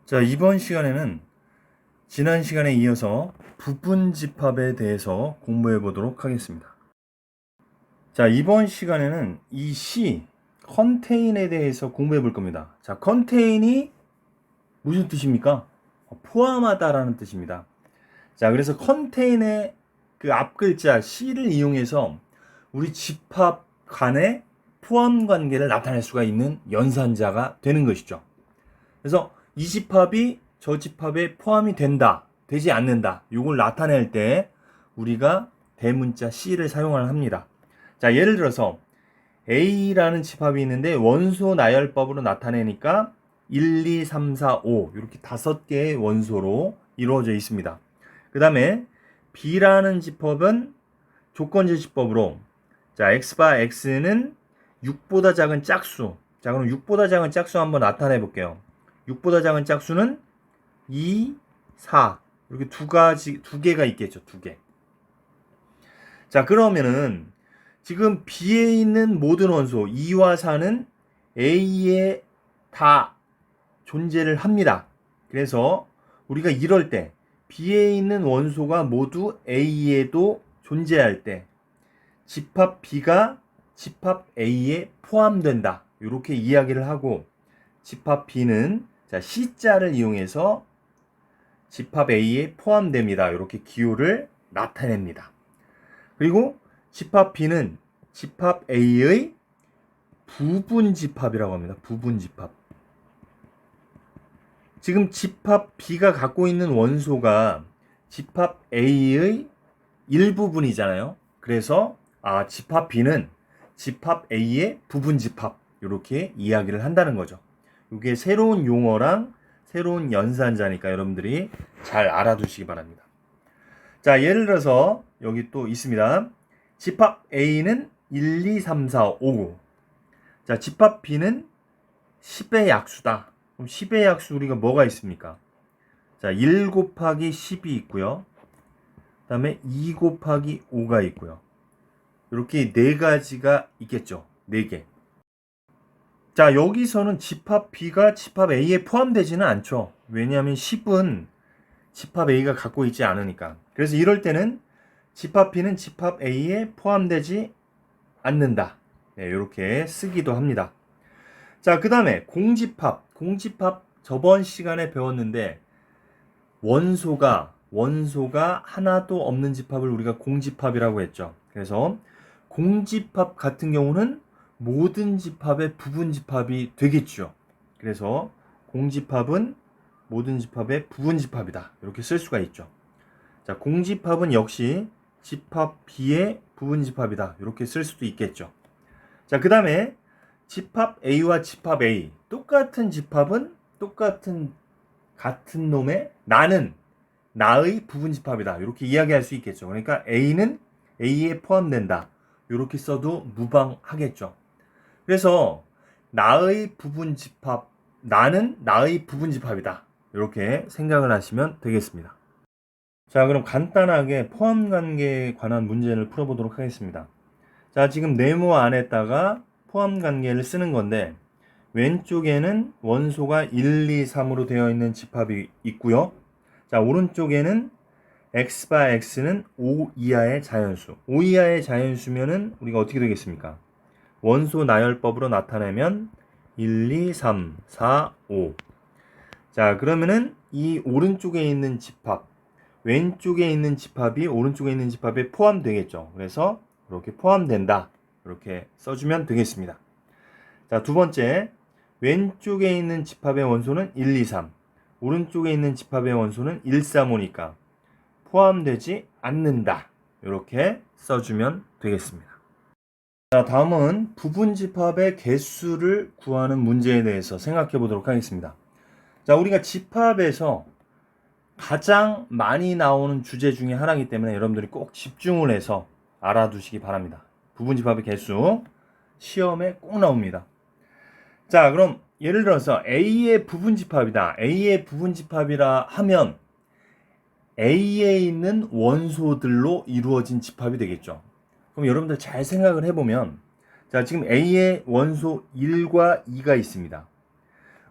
자, 이번 시간에는 지난 시간에 이어서 부분집합에 대해서 공부해 보도록 하겠습니다. 자, 이번 시간에는 이 C, 컨테인에 대해서 공부해 볼 겁니다. 자, 컨테인이 무슨 뜻입니까? 포함하다라는 뜻입니다. 자, 그래서 컨테인의 그 앞글자 C를 이용해서 우리 집합 간의 포함 관계를 나타낼 수가 있는 연산자가 되는 것이죠. 그래서 이 집합이 저 집합에 포함이 된다, 되지 않는다, 이걸 나타낼 때 우리가 대문자 C를 사용을 합니다. 자, 예를 들어서 A라는 집합이 있는데 원소 나열법으로 나타내니까 1, 2, 3, 4, 5 이렇게 5개의 원소로 이루어져 있습니다. 그 다음에 B라는 집합은 조건제시법으로 자, x바 x는 6보다 작은 짝수. 자, 그럼 6보다 작은 짝수 한번 나타내 볼게요. 6보다 작은 짝수는 2, 4 이렇게 두 개가 있겠죠. 두 개. 자, 그러면은 지금 B에 있는 모든 원소 2와 4는 A에 다 존재를 합니다. 그래서 우리가 이럴 때 B에 있는 원소가 모두 A에도 존재할 때 집합 B가 집합 A에 포함된다. 이렇게 이야기를 하고 집합 B는 자, C자를 이용해서 집합 A에 포함됩니다. 이렇게 기호를 나타냅니다. 그리고 집합 B는 집합 A의 부분집합이라고 합니다. 부분집합. 지금 집합 B가 갖고 있는 원소가 집합 A의 일부분이잖아요. 그래서 집합 B는 집합 A의 부분집합 이렇게 이야기를 한다는 거죠. 이게 새로운 용어랑 새로운 연산자니까 여러분들이 잘 알아두시기 바랍니다. 자, 예를 들어서 여기 또 있습니다. 집합 A는 1, 2, 3, 4, 5, 9. 자, 집합 B는 10의 약수다. 그럼 10의 약수 우리가 뭐가 있습니까? 자, 1 곱하기 10이 있고요. 그 다음에 2 곱하기 5가 있고요. 이렇게 네 가지가 있겠죠. 네 개. 자, 여기서는 집합 B가 집합 A에 포함되지는 않죠. 왜냐하면 10은 집합 A가 갖고 있지 않으니까. 그래서 이럴 때는 집합 B는 집합 A에 포함되지 않는다. 네, 이렇게 쓰기도 합니다. 자, 그 다음에 공집합. 공집합 저번 시간에 배웠는데 원소가 하나도 없는 집합을 우리가 공집합이라고 했죠. 그래서 공집합 같은 경우는 모든 집합의 부분집합이 되겠죠. 그래서 공집합은 모든 집합의 부분집합이다. 이렇게 쓸 수가 있죠. 자, 공집합은 역시 집합 B의 부분집합이다. 이렇게 쓸 수도 있겠죠. 자, 그 다음에 집합 A와 집합 A. 똑같은 집합은 같은 놈의 나의 부분집합이다. 이렇게 이야기할 수 있겠죠. 그러니까 A는 A에 포함된다. 이렇게 써도 무방하겠죠. 그래서 나의 부분집합, 나는 나의 부분집합이다. 이렇게 생각을 하시면 되겠습니다. 자, 그럼 간단하게 포함관계에 관한 문제를 풀어보도록 하겠습니다. 자, 지금 네모 안에다가 포함관계를 쓰는 건데 왼쪽에는 원소가 1, 2, 3으로 되어 있는 집합이 있고요. 자, 오른쪽에는 x바 x는 5 이하의 자연수. 5 이하의 자연수면은 우리가 어떻게 되겠습니까? 원소 나열법으로 나타내면 1, 2, 3, 4, 5. 자, 그러면은 이 오른쪽에 있는 집합, 왼쪽에 있는 집합이 오른쪽에 있는 집합에 포함되겠죠. 그래서 이렇게 포함된다. 이렇게 써주면 되겠습니다. 자, 두 번째. 왼쪽에 있는 집합의 원소는 1, 2, 3. 오른쪽에 있는 집합의 원소는 1, 3, 5니까 포함되지 않는다. 이렇게 써주면 되겠습니다. 자, 다음은 부분집합의 개수를 구하는 문제에 대해서 생각해 보도록 하겠습니다. 자, 우리가 집합에서 가장 많이 나오는 주제 중에 하나이기 때문에 여러분들이 꼭 집중을 해서 알아두시기 바랍니다. 부분집합의 개수 시험에 꼭 나옵니다. 자, 그럼 예를 들어서 A의 부분집합이다. A의 부분집합이라 하면 A에 있는 원소들로 이루어진 집합이 되겠죠. 그럼 여러분들 잘 생각을 해보면 자, 지금 A의 원소 1과 2가 있습니다.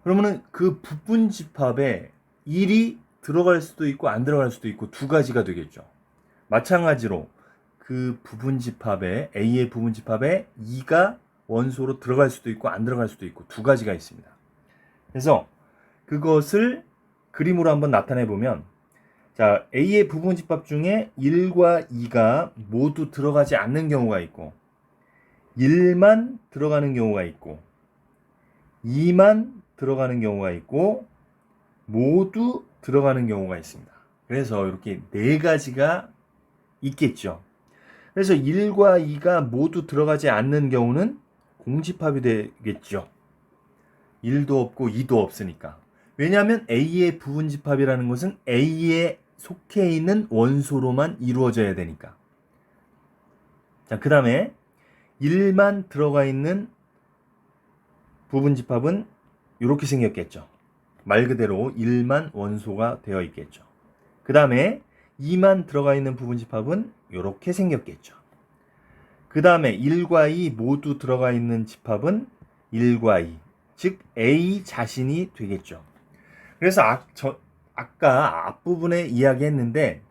그러면은 그 부분집합에 1이 들어갈 수도 있고 안 들어갈 수도 있고 두 가지가 되겠죠. 마찬가지로 그 부분집합에 A의 부분집합에 2가 원소로 들어갈 수도 있고 안 들어갈 수도 있고 두 가지가 있습니다. 그래서 그것을 그림으로 한번 나타내 보면, 자, A의 부분집합 중에 1과 2가 모두 들어가지 않는 경우가 있고 1만 들어가는 경우가 있고 2만 들어가는 경우가 있고 모두 들어가는 경우가 있습니다. 그래서 이렇게 네 가지가 있겠죠. 그래서 1과 2가 모두 들어가지 않는 경우는 공집합이 되겠죠. 1도 없고 2도 없으니까. 왜냐하면 A의 부분집합이라는 것은 A에 속해 있는 원소로만 이루어져야 되니까. 자, 그 다음에 1만 들어가 있는 부분집합은 이렇게 생겼겠죠. 말 그대로 1만 원소가 되어 있겠죠. 그 다음에 2만 들어가 있는 부분집합은 이렇게 생겼겠죠. 그 다음에 1과 2 모두 들어가 있는 집합은 1과 2, 즉 A 자신이 되겠죠. 그래서 아까 앞부분에 이야기했는데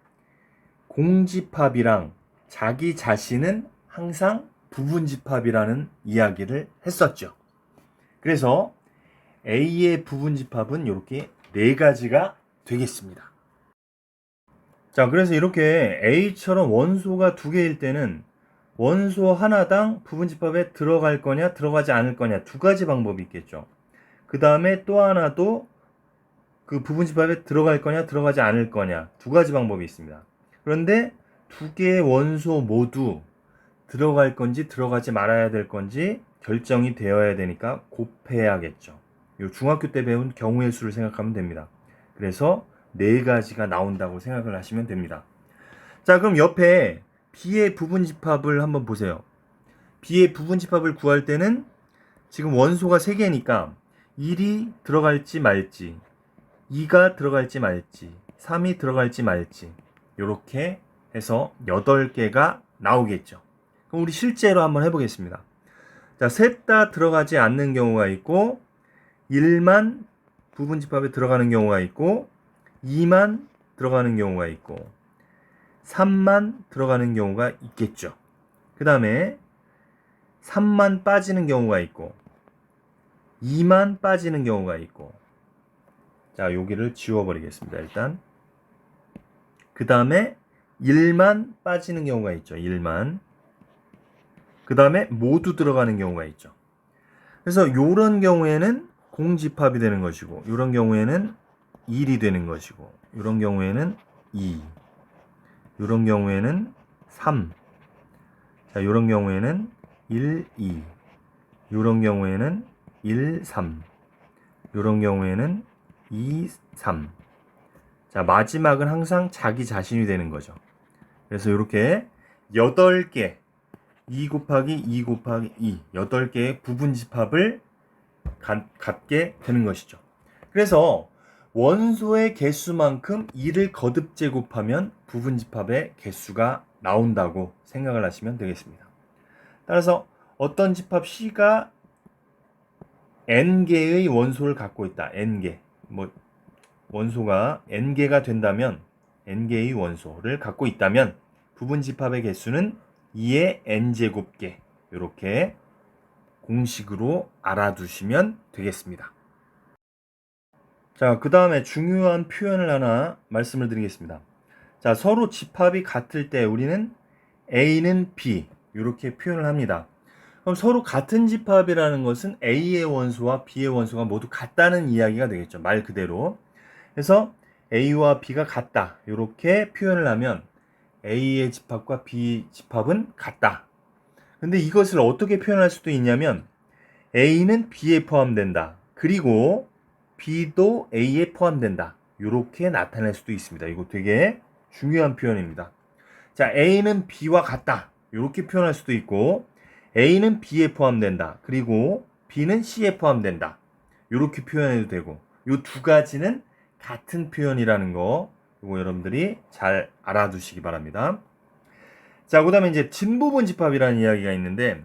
공집합이랑 자기 자신은 항상 부분집합이라는 이야기를 했었죠. 그래서 A의 부분집합은 이렇게 네 가지가 되겠습니다. 자, 그래서 이렇게 A처럼 원소가 두 개일 때는 원소 하나당 부분집합에 들어갈 거냐 들어가지 않을 거냐 두 가지 방법이 있겠죠. 그 다음에 또 하나도 그 부분집합에 들어갈 거냐 들어가지 않을 거냐 두 가지 방법이 있습니다. 그런데 두 개의 원소 모두 들어갈 건지 들어가지 말아야 될 건지 결정이 되어야 되니까 곱해야겠죠. 이 중학교 때 배운 경우의 수를 생각하면 됩니다. 그래서 네 가지가 나온다고 생각을 하시면 됩니다. 자, 그럼 옆에 B의 부분집합을 한번 보세요. B의 부분집합을 구할 때는 지금 원소가 3개니까 1이 들어갈지 말지, 2가 들어갈지 말지, 3이 들어갈지 말지 이렇게 해서 8개가 나오겠죠. 그럼 우리 실제로 한번 해보겠습니다. 자, 셋 다 들어가지 않는 경우가 있고 1만 부분집합에 들어가는 경우가 있고 2만 들어가는 경우가 있고 3만 들어가는 경우가 있겠죠. 그 다음에 3만 빠지는 경우가 있고 2만 빠지는 경우가 있고, 자, 여기를 지워버리겠습니다. 일단 그 다음에 1만 빠지는 경우가 있죠. 1만. 그 다음에 모두 들어가는 경우가 있죠. 그래서 이런 경우에는 공집합이 되는 것이고 이런 경우에는 1이 되는 것이고 이런 경우에는 2, 이런 경우에는 3, 자, 이런 경우에는 1, 2, 이런 경우에는 1, 3, 이런 경우에는 2, 3. 자, 마지막은 항상 자기 자신이 되는 거죠. 그래서 이렇게 8개 2 곱하기 2 곱하기 2 8개의 부분집합을 갖게 되는 것이죠. 그래서 원소의 개수만큼 2를 거듭 제곱하면 부분집합의 개수가 나온다고 생각을 하시면 되겠습니다. 따라서 어떤 집합 C가 N개의 원소를 갖고 있다. N개. 원소가 N개가 된다면 N개의 원소를 갖고 있다면 부분집합의 개수는 2의 N제곱개. 이렇게 공식으로 알아두시면 되겠습니다. 자, 그 다음에 중요한 표현을 하나 말씀을 드리겠습니다. 자, 서로 집합이 같을 때 우리는 A는 B 이렇게 표현을 합니다. 그럼 서로 같은 집합이라는 것은 A의 원소와 B의 원소가 모두 같다는 이야기가 되겠죠. 말 그대로. 그래서 A와 B가 같다 이렇게 표현을 하면 A의 집합과 B 집합은 같다. 근데 이것을 어떻게 표현할 수도 있냐면 A는 B에 포함된다. 그리고 B도 A에 포함된다. 이렇게 나타낼 수도 있습니다. 이거 되게 중요한 표현입니다. 자, A는 B와 같다. 이렇게 표현할 수도 있고 A는 B에 포함된다. 그리고 B는 C에 포함된다. 이렇게 표현해도 되고 이 두 가지는 같은 표현이라는 거 이거 여러분들이 잘 알아두시기 바랍니다. 자, 그 다음에 이제 진부분 집합이라는 이야기가 있는데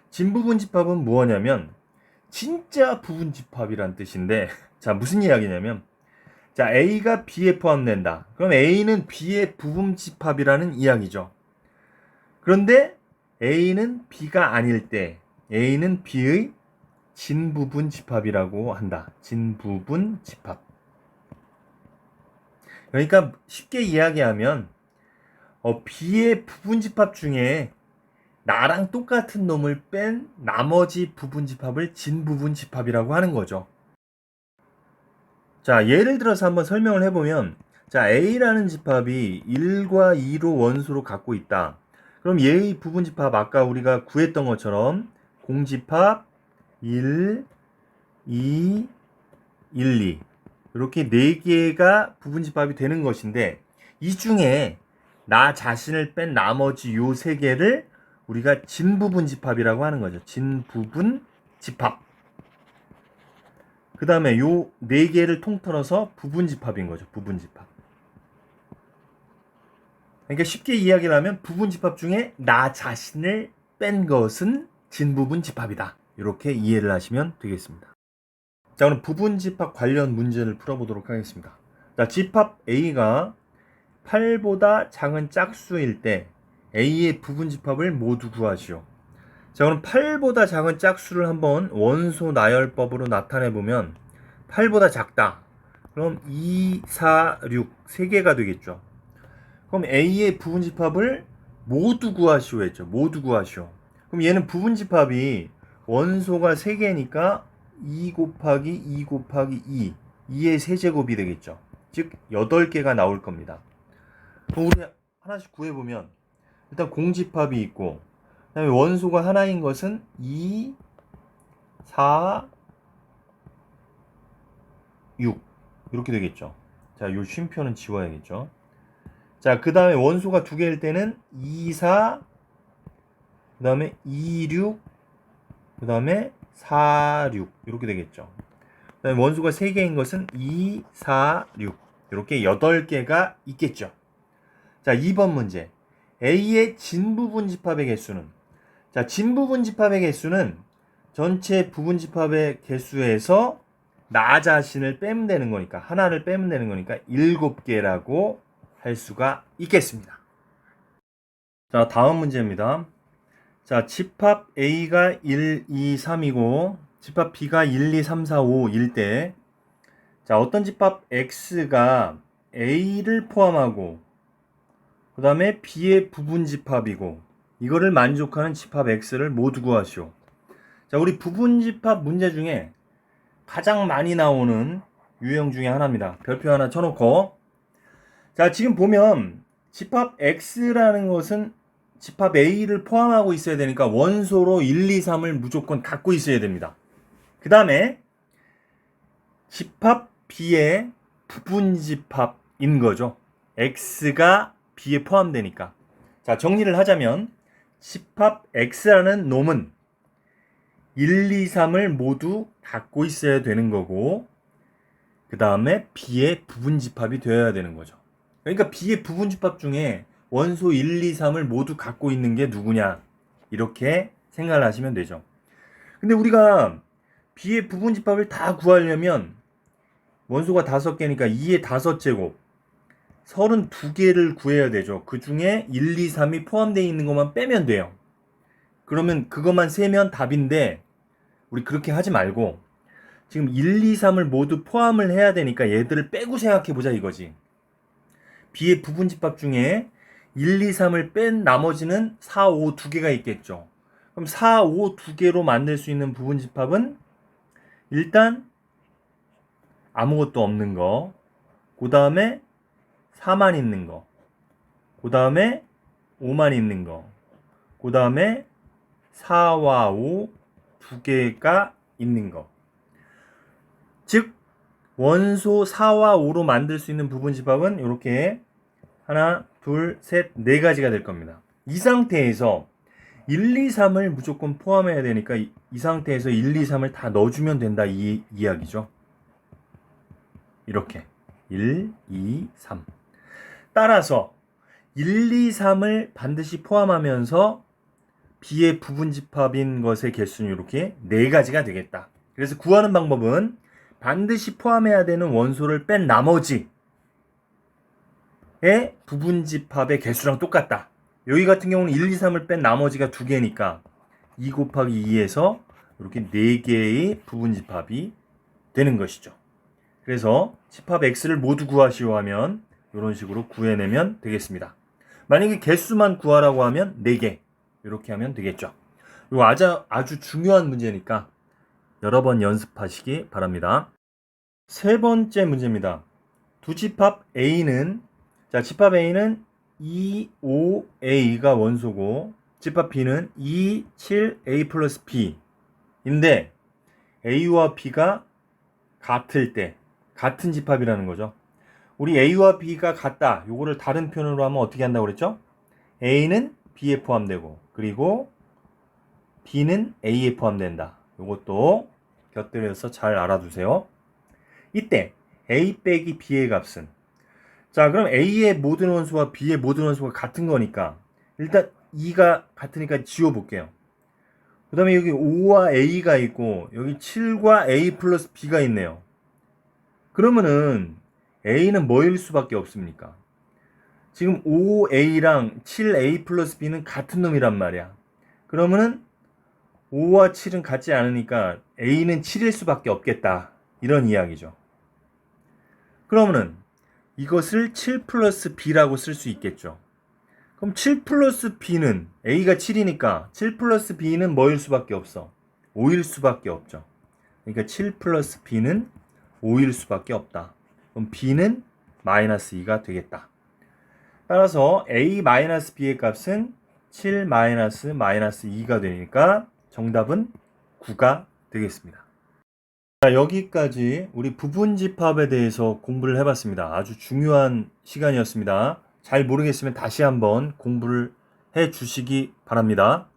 진부분 집합은 뭐냐면 진짜 부분집합이란 뜻인데, 자, 무슨 이야기냐면, 자, A가 B에 포함된다. 그럼 A는 B의 부분집합이라는 이야기죠. 그런데 A는 B가 아닐 때 A는 B의 진부분집합이라고 한다. 진부분집합. 그러니까 쉽게 이야기하면 B의 부분집합 중에 나랑 똑같은 놈을 뺀 나머지 부분집합을 진부분집합이라고 하는 거죠. 자, 예를 들어서 한번 설명을 해보면, 자, A라는 집합이 1과 2로 원소로 갖고 있다. 그럼 얘의 부분집합 아까 우리가 구했던 것처럼 공집합 1, 2, 1, 2 이렇게 4개가 부분집합이 되는 것인데, 이 중에 나 자신을 뺀 나머지 요 3개를 우리가 진부분집합이라고 하는 거죠. 진부분집합. 그 다음에 요 4개를 통틀어서 부분집합인 거죠. 부분집합. 그러니까 쉽게 이야기를 하면 부분집합 중에 나 자신을 뺀 것은 진부분집합이다. 이렇게 이해를 하시면 되겠습니다. 자, 그럼 부분집합 관련 문제를 풀어보도록 하겠습니다. 자, 집합 A가 8보다 작은 짝수일 때 A의 부분집합을 모두 구하시오. 자, 그럼 8보다 작은 짝수를 한번 원소 나열법으로 나타내보면 8보다 작다. 그럼 2, 4, 6 3개가 되겠죠. 그럼 A의 부분집합을 모두 구하시오 했죠. 모두 구하시오. 그럼 얘는 부분집합이 원소가 3개니까 2 곱하기 2 곱하기 2 2의 세제곱이 되겠죠. 즉 8개가 나올 겁니다. 그럼 우리 하나씩 구해보면 일단 공집합이 있고, 그 다음에 원소가 하나인 것은 2, 4, 6 이렇게 되겠죠. 자, 요 쉼표는 지워야겠죠. 자, 그 다음에 원소가 2개일 때는 2, 4, 그 다음에 2, 6, 그 다음에 4, 6 이렇게 되겠죠. 그 다음에 원소가 3개인 것은 2, 4, 6 이렇게 8개가 있겠죠. 자, 2번 문제. A의 진부분집합의 개수는, 자, 진부분집합의 개수는 전체 부분집합의 개수에서 나 자신을 빼면 되는 거니까, 하나를 빼면 되는 거니까 7개라고 할 수가 있겠습니다. 자, 다음 문제입니다. 자, 집합 A가 1, 2, 3이고 집합 B가 1, 2, 3, 4, 5일 때, 자, 어떤 집합 X가 A를 포함하고 그 다음에 B의 부분집합이고 이거를 만족하는 집합 X를 모두 구하시오. 자, 우리 부분집합 문제 중에 가장 많이 나오는 유형 중에 하나입니다. 별표 하나 쳐놓고, 자, 지금 보면 집합 X라는 것은 집합 A를 포함하고 있어야 되니까 원소로 1, 2, 3을 무조건 갖고 있어야 됩니다. 그 다음에 집합 B의 부분집합인 거죠. X가 B에 포함되니까. 자, 정리를 하자면 집합 X라는 놈은 1, 2, 3을 모두 갖고 있어야 되는 거고, 그 다음에 B의 부분집합이 되어야 되는 거죠. 그러니까 B의 부분집합 중에 원소 1, 2, 3을 모두 갖고 있는 게 누구냐, 이렇게 생각을 하시면 되죠. 근데 우리가 B의 부분집합을 다 구하려면 원소가 5개니까 2의 5제곱 32개를 구해야 되죠. 그 중에 1, 2, 3이 포함되어 있는 것만 빼면 돼요. 그러면 그것만 세면 답인데, 우리 그렇게 하지 말고 지금 1, 2, 3을 모두 포함을 해야 되니까 얘들을 빼고 생각해보자 이거지. B의 부분집합 중에 1, 2, 3을 뺀 나머지는 4, 5 2개가 있겠죠. 그럼 4, 5 2개로 만들 수 있는 부분집합은 일단 아무것도 없는 거, 그 다음에 4만 있는 거, 그 다음에 5만 있는 거, 그 다음에 4와 5 2개가 있는 거. 즉 원소 4와 5로 만들 수 있는 부분집합은 이렇게 하나, 둘, 셋, 4가지가 될 겁니다. 이 상태에서 1, 2, 3을 무조건 포함해야 되니까 이 상태에서 1, 2, 3을 다 넣어주면 된다, 이 이야기죠. 이렇게 1, 2, 3. 따라서 1, 2, 3을 반드시 포함하면서 B의 부분집합인 것의 개수는 이렇게 4가지가 되겠다. 그래서 구하는 방법은 반드시 포함해야 되는 원소를 뺀 나머지의 부분집합의 개수랑 똑같다. 여기 같은 경우는 1, 2, 3을 뺀 나머지가 2개니까 2 곱하기 2에서 이렇게 4개의 부분집합이 되는 것이죠. 그래서 집합 x를 모두 구하시오 하면 이런 식으로 구해내면 되겠습니다. 만약에 개수만 구하라고 하면 4개 이렇게 하면 되겠죠. 이거 아주 중요한 문제니까 여러 번 연습하시기 바랍니다. 세 번째 문제입니다. 두 집합 A는 집합 A는 2, 5, A가 원소고 집합 B는 2, 7, A 플러스 B인데 A와 B가 같을 때 같은 집합이라는 거죠. 우리 A와 B가 같다. 요거를 다른 표현으로 하면 어떻게 한다고 그랬죠? A는 B에 포함되고 그리고 B는 A에 포함된다. 요것도 곁들여서 잘 알아두세요. 이때 A 빼기 B의 값은 그럼 A의 모든 원소와 B의 모든 원소가 같은 거니까 일단 2가 같으니까 지워볼게요. 그 다음에 여기 5와 A가 있고 여기 7과 A 플러스 B가 있네요. 그러면은 A는 뭐일 수밖에 없습니까? 지금 5A랑 7A 플러스 B는 같은 놈이란 말이야. 그러면은 5와 7은 같지 않으니까 A는 7일 수밖에 없겠다. 이런 이야기죠. 그러면은 이것을 7 플러스 B라고 쓸 수 있겠죠. 그럼 7 플러스 B는 A가 7이니까 7 플러스 B는 뭐일 수밖에 없어? 5일 수밖에 없죠. 그러니까 7 플러스 B는 5일 수밖에 없다. 그럼 B는 마이너스 2가 되겠다. 따라서 A 마이너스 B의 값은 7 마이너스 2가 되니까 정답은 9가 되겠습니다. 여기까지 우리 부분집합에 대해서 공부를 해봤습니다. 아주 중요한 시간이었습니다. 잘 모르겠으면 다시 한번 공부를 해 주시기 바랍니다.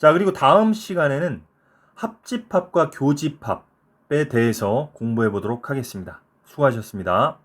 그리고 다음 시간에는 합집합과 교집합에 대해서 공부해 보도록 하겠습니다. 수고하셨습니다.